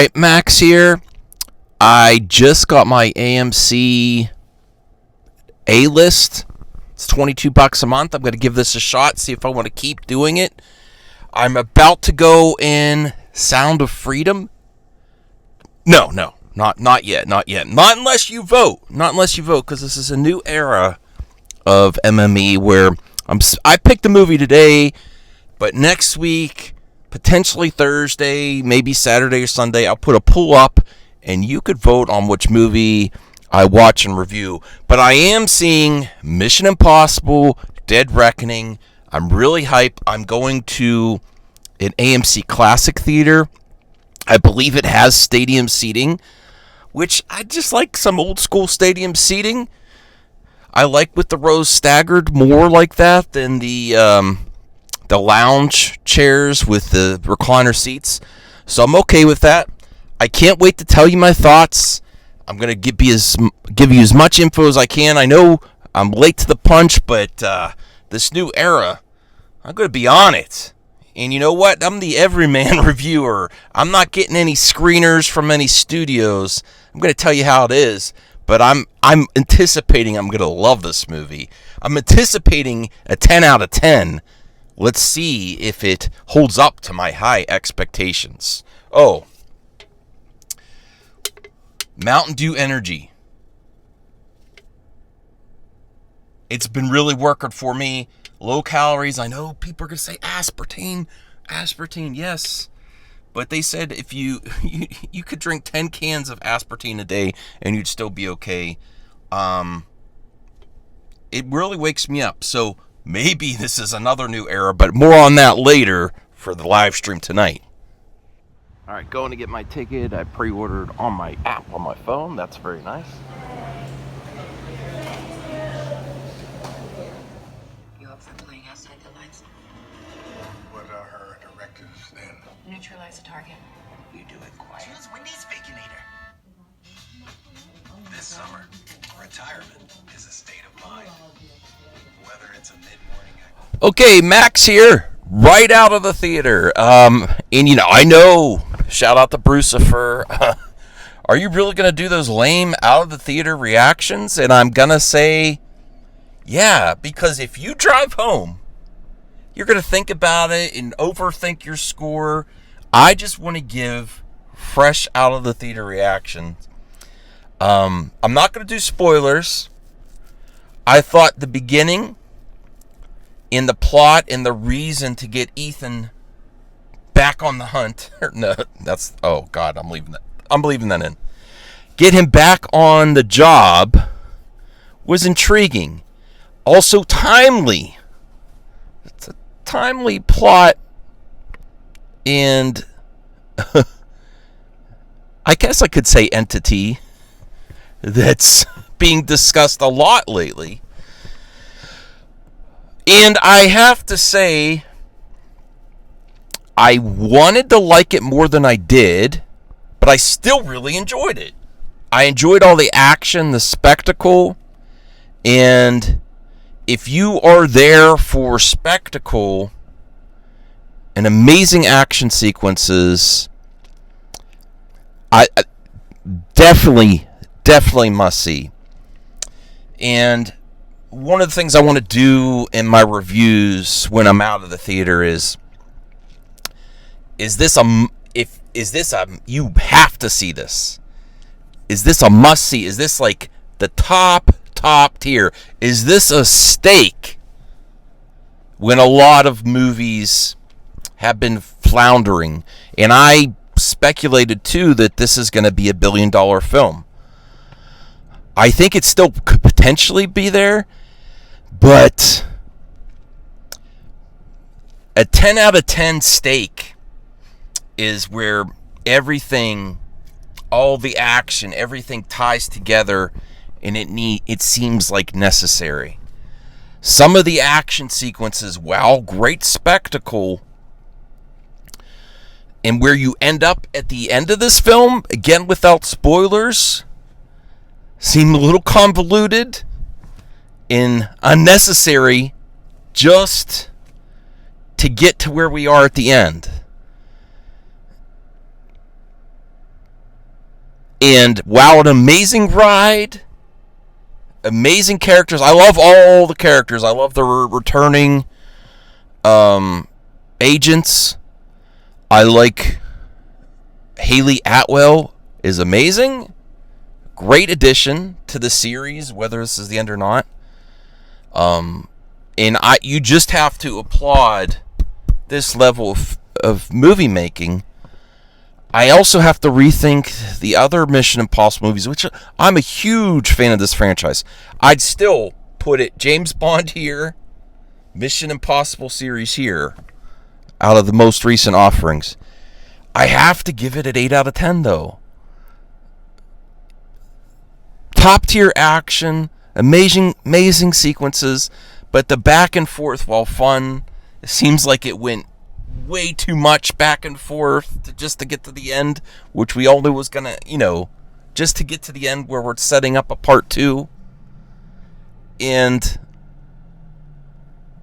Alright, Max here. I just got my AMC A-list. It's $22 a month. I'm going to give this a shot, see if I want to keep doing it. I'm about to go in Sound of Freedom. No, not yet. Not unless you vote. Because this is a new era of MME where I picked a movie today, but next week, potentially Thursday, maybe Saturday or Sunday, I'll put a poll up, and you could vote on which movie I watch and review. But I am seeing Mission Impossible, Dead Reckoning. I'm really hyped. I'm going to an AMC Classic Theater. I believe it has stadium seating, which I just like some old school stadium seating. I like with the rows staggered more like that than the lounge chairs with the recliner seats. So I'm okay with that. I can't wait to tell you my thoughts. I'm going to give you as much info as I can. I know I'm late to the punch, but this new era, I'm going to be on it. And you know what? I'm the everyman reviewer. I'm not getting any screeners from any studios. I'm going to tell you how it is. But I'm anticipating I'm going to love this movie. I'm anticipating a 10 out of 10. Let's see if it holds up to my high expectations. Oh. Mountain Dew Energy. It's been really working for me. Low calories. I know people are going to say aspartame. Aspartame, yes. But they said if you could drink 10 cans of aspartame a day and you'd still be okay. It really wakes me up. So maybe this is another new era, but more on that later for the live stream tonight. All right, going to get my ticket. I pre-ordered on my app on my phone. That's very nice. You up for playing outside the lines? What are her directives then? Neutralize the target. You do it quiet. Choose Wendy's Baconator. This summer, retirement is a state of mind. Whether it's a mid-morning activity. Okay, Max here, right out of the theater. And I know, shout out to Brucifer. Are you really going to do those lame out of the theater reactions? And I'm going to say, yeah, because if you drive home, you're going to think about it and overthink your score. I just want to give fresh out of the theater reactions. I'm not going to do spoilers. I thought the beginning, in the plot, and the reason to get Ethan back on the hunt. No, that's, oh God, I'm leaving that in. Get him back on the job was intriguing. Also timely. It's a timely plot, and I guess I could say entity that's being discussed a lot lately. And I have to say, I wanted to like it more than I did, but I still really enjoyed it. I enjoyed all the action, the spectacle, and if you are there for spectacle and amazing action sequences, I definitely must see. And one of the things I want to do in my reviews when I'm out of the theater is this you have to see this? Is this a must see? Is this like the top tier? Is this a steak when a lot of movies have been floundering? And I speculated too that this is going to be $1 billion film. I think it still could potentially be there, but a 10 out of 10 steak is where everything, all the action, everything ties together, and it seems like necessary. Some of the action sequences, wow, great spectacle. And where you end up at the end of this film, again without spoilers, seem a little convoluted and unnecessary just to get to where we are at the end. And wow, an amazing ride. Amazing characters. I love all the characters. I love the returning agents. I like Haley Atwell is amazing. Great addition to the series, whether this is the end or not. And you just have to applaud this level of movie making. I also have to rethink the other Mission Impossible movies, which I'm a huge fan of this franchise. I'd still put it James Bond here, Mission Impossible series here, out of the most recent offerings. I have to give it an 8 out of 10, though. Top tier action, amazing sequences, but the back and forth, while fun, it seems like it went way too much back and forth just to get to the end, which we all knew was gonna, just to get to the end where we're setting up a part 2. And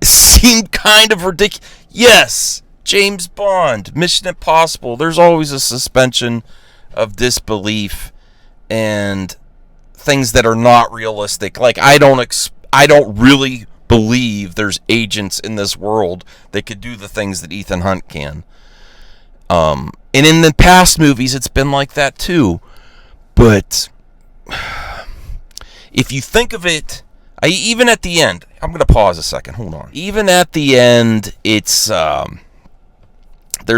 it seemed kind of ridiculous. Yes, James Bond, Mission Impossible, there's always a suspension of disbelief and things that are not realistic. Like, I don't really believe there's agents in this world that could do the things that Ethan Hunt can. And in the past movies, it's been like that too. But if you think of it, even at the end, I'm going to pause a second. Hold on. Even at the end, it's there's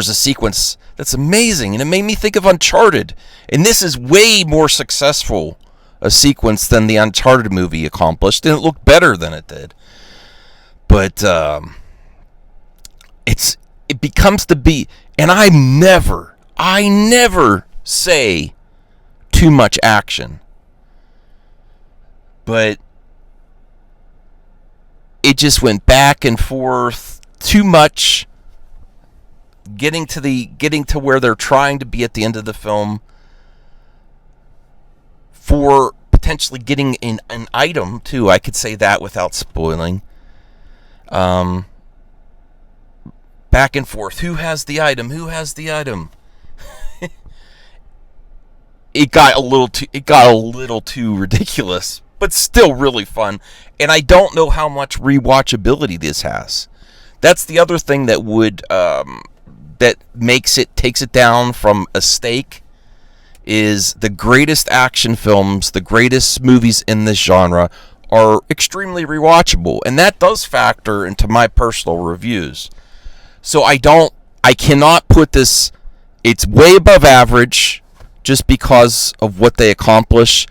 a sequence that's amazing, and it made me think of Uncharted. And this is way more successful a sequence than the Uncharted movie accomplished, and it looked better than it did. But it becomes to be, and I never say too much action, but it just went back and forth too much, getting to where they're trying to be at the end of the film for potentially getting an item too. I could say that without spoiling. Back and forth. Who has the item? It got a little too ridiculous, but still really fun. And I don't know how much rewatchability this has. That's the other thing that takes it down from a stake, is the greatest action films, the greatest movies in this genre are extremely rewatchable, and that does factor into my personal reviews. So I cannot put this, it's way above average just because of what they accomplish,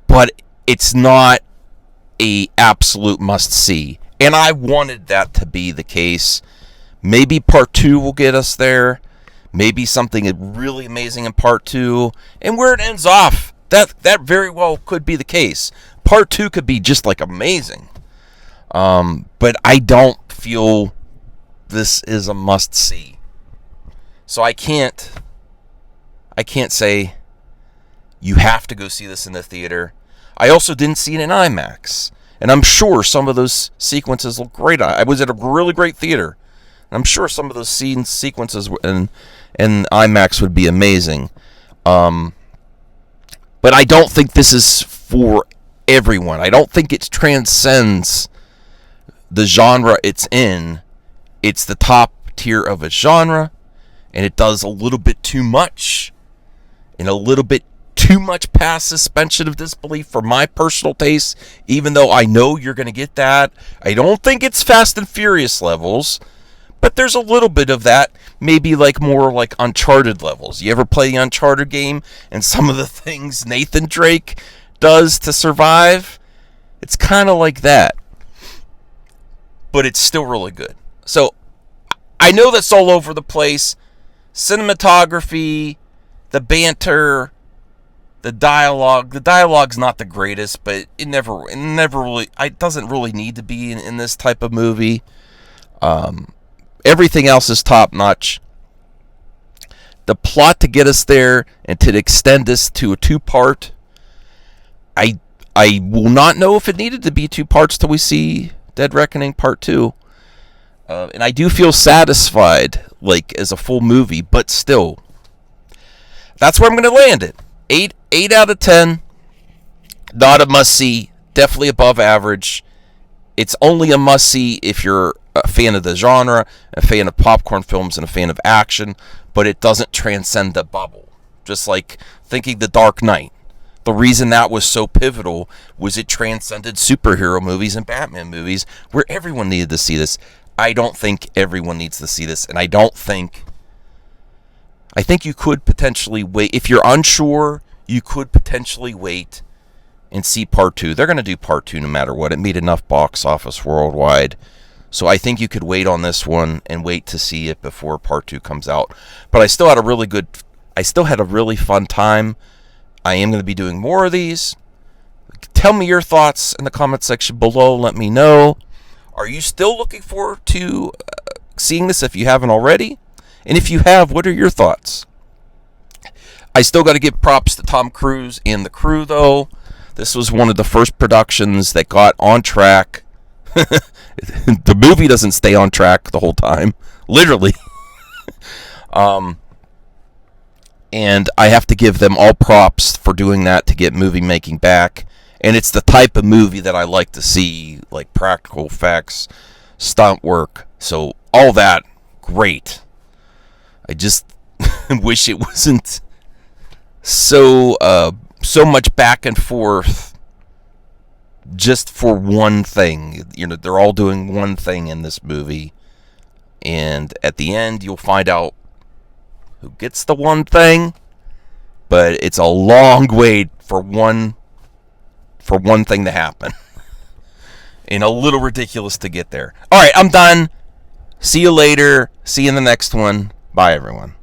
but it's not a absolute must-see. And I wanted that to be the case. Maybe part 2 will get us there. Maybe something really amazing in part 2. And where it ends off, that very well could be the case. Part 2 could be just like amazing. But I don't feel this is a must-see. So I can't say you have to go see this in the theater. I also didn't see it in IMAX. And I'm sure some of those sequences look great. I was at a really great theater. And I'm sure some of those sequences in IMAX would be amazing. But I don't think this is for everyone. I don't think it transcends the genre it's in. It's the top tier of a genre, and it does a little bit too much, and a little bit too much past suspension of disbelief for my personal taste, even though I know you're going to get that. I don't think it's Fast and Furious levels, but there's a little bit of that, maybe more like Uncharted levels. You ever play the Uncharted game, and some of the things Nathan Drake does to survive? It's kind of like that, but it's still really good. So I know that's all over the place. Cinematography, the banter, the dialogue. The dialogue's not the greatest, but it doesn't really need to be in this type of movie. Everything else is top notch. The plot to get us there and to extend this to a 2-part, I will not know if it needed to be 2 parts till we see Dead Reckoning Part 2. And I do feel satisfied, as a full movie, but still, that's where I'm going to land it. 8 out of 10. Not a must-see. Definitely above average. It's only a must-see if you're a fan of the genre, a fan of popcorn films, and a fan of action, but it doesn't transcend the bubble. Just like thinking The Dark Knight. The reason that was so pivotal was it transcended superhero movies and Batman movies where everyone needed to see this. I don't think everyone needs to see this, and I think you could potentially wait. If you're unsure, you could potentially wait and see part 2. They're going to do part 2 no matter what. It made enough box office worldwide. So I think you could wait on this one and wait to see it before part 2 comes out. But I still had a really fun time. I am going to be doing more of these. Tell me your thoughts in the comment section below. Let me know. Are you still looking forward to seeing this if you haven't already? And if you have, what are your thoughts? I still got to give props to Tom Cruise and the crew, though. This was one of the first productions that got on track. The movie doesn't stay on track the whole time. Literally. And I have to give them all props for doing that to get movie making back. And it's the type of movie that I like to see, like practical effects, stunt work. So all that, great. I just wish it wasn't so much back and forth just for one thing. You know, they're all doing one thing in this movie. And at the end, you'll find out who gets the one thing, but it's a long wait for one thing to happen. And a little ridiculous to get there. All right, I'm done. See you later. See you in the next one. Bye, everyone.